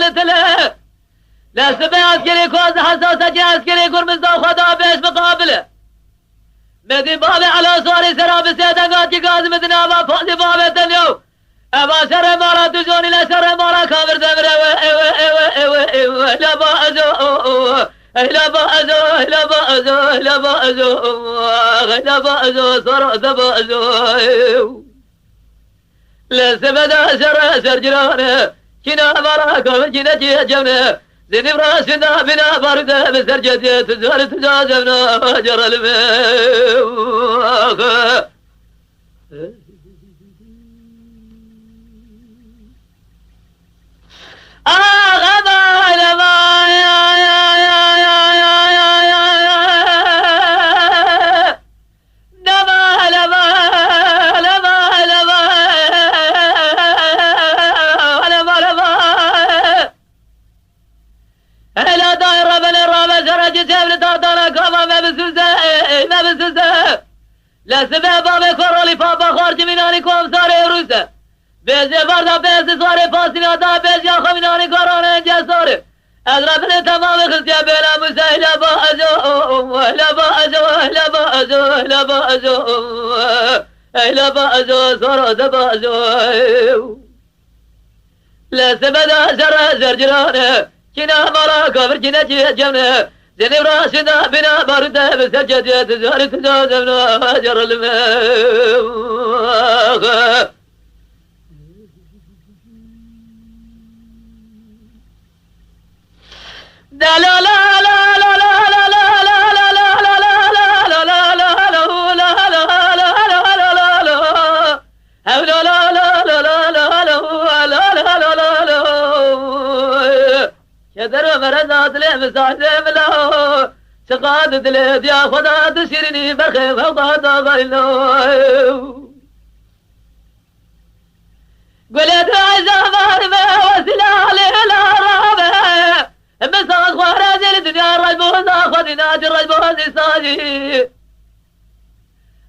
قالت لا سبي عسكري كوز حساسة جي عسكري قرمز دا خدا بيش مقابله مدي بابي على صوري سراب سيدا قاتي قاز مدنا ما فوزي بابي تنيو أبا شر مارا تجوني لا شر مارا كافر دمر ايوه لا بأزو لا بأزو لا بأزو لا بأزو لا بأزو صار بأزو لا سبدا شر جرانه كنا مارا كافر كنا جي جمنه زين براسنا بنا باردة بسرجة تزال تجازمنا جرى الماء لا سبب بابا كورولي بابا خارج مناني كوم ساري روسا بيزي بردا بيزي ساري فاسنا دا بيزي آخا مناني كورونا انجا ساري أدرابني تمام خلتيا بينا موسى لا بأزو لا بأزو لا بأزو لا بأزو لا بأزو سارو دبأزو لا سبب شر زرجرانه كنا مرا كفر كنا جمنه زين براسنا بنا باردة بسجد تزال تزازمنا جر الماء لا لا لا لا لا لا لا شدر مرزات لي مساعدة ملو سقاد دلت يا خدا تشيرني برخي فوقات غيلو قلت عايزة مهرمة وسلالي العرابة مساق خراجي الدنيا الرجبوز اخذ ناجي الرجبوز يساجي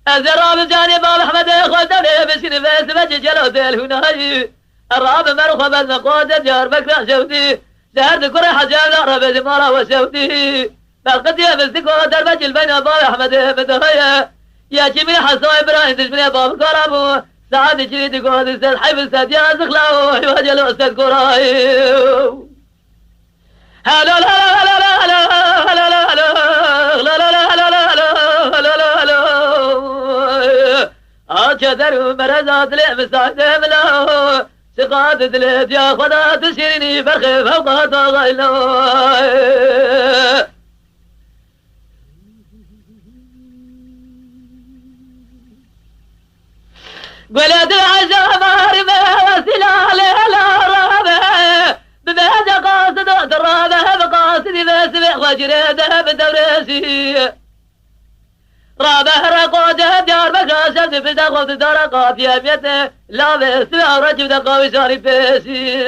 الزراب جاني باب احمد خدني بشني بس بجي جلو ديل هناي الراب مرخب المقود جار بكرا شوتي زهرت كره حجاب ربي مارا وشوتي بلقت يا بستكو دربج البين باب احمد مدهيا يا جميل حسو ابراهيم تشمني باب كرامو سعد جريد قود استاذ حيب استاذ يا زخلاو يواجلو استاذ كراي هلا لا لا لا لا لا لا لا لا أجدر مرزات لي مساعدة ملا سقاط دلت يا خدا تشيرني فرخي فوق طاغيلو قلت العزام هرمي وسلالي الأرابة ببهجة قاصد درابة بقاصدي بسبق وجريده بدورسي رابه رقوده ديار بكاشف بدا قوت دار قافية بيته لا بسبع رجب دقاوي شاري بيسي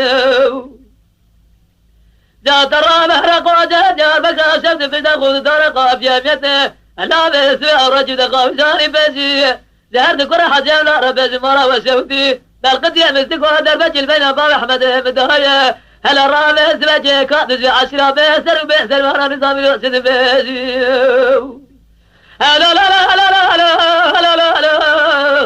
جات رابه رقوده ديار بكاشف بدا قوت دار قافية بيته لا بسبع رجب دقاوي شاري بيسي زهر ذكر حجام لا ربي مرا وشوتي بلقت يا مستكو دربج البين باب احمد مدهيا هلا رابه سبجي كادز عشرة بيسر بيسر ورا نظام الوسط بيسي لا لا لا لا لا لا لا لا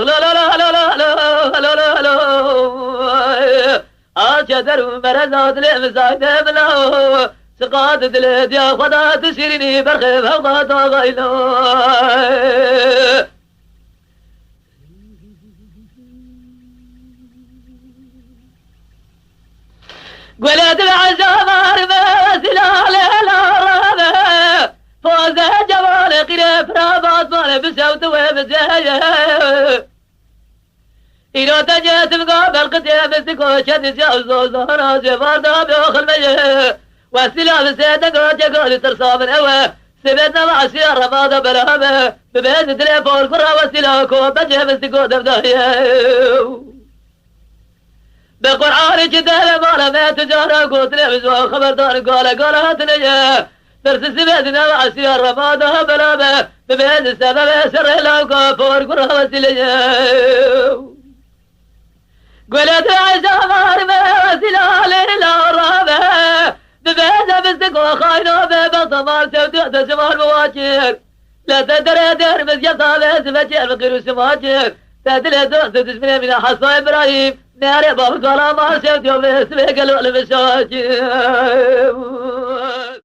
لا لا لا لا أجدر مرزات لي مساعدة ملاو سقاط دلت يا خدا تشيرني برخي فوق طاغيلو قلت العزام هرمي سلالي الأرابة فوزه جوال قريب رابط مال بسوت وبزايا إلو تجيت مقابل قتيا بسكو شد جاوزو زهرا جباردا بيوخل ميه والسلام سيدك وجاكول ترصاب الهوى سبتنا مع سيار رماضة بلهمه ببيت تليفون كرة وسلاكو بجيه بسكو دبدايا بقرآن جدا مالا ما تجارة قوت لبزوا خبردار قال هاتنيا فرس سبتنا مع سيار رماضة بلهمه ببيت السبب سر لاكو فور كرة وسلاكو قلت عزام هرمي وسلالي الأرابة بستكوا خاينوا ببطا مال سودو تسمار مواجر لا تدري در مزيا صالح سمجر بقيرو سماجر تدري دوست تسمي من حصا إبراهيم ناري باب قال مال سودو بسمي قالوا لمشاجر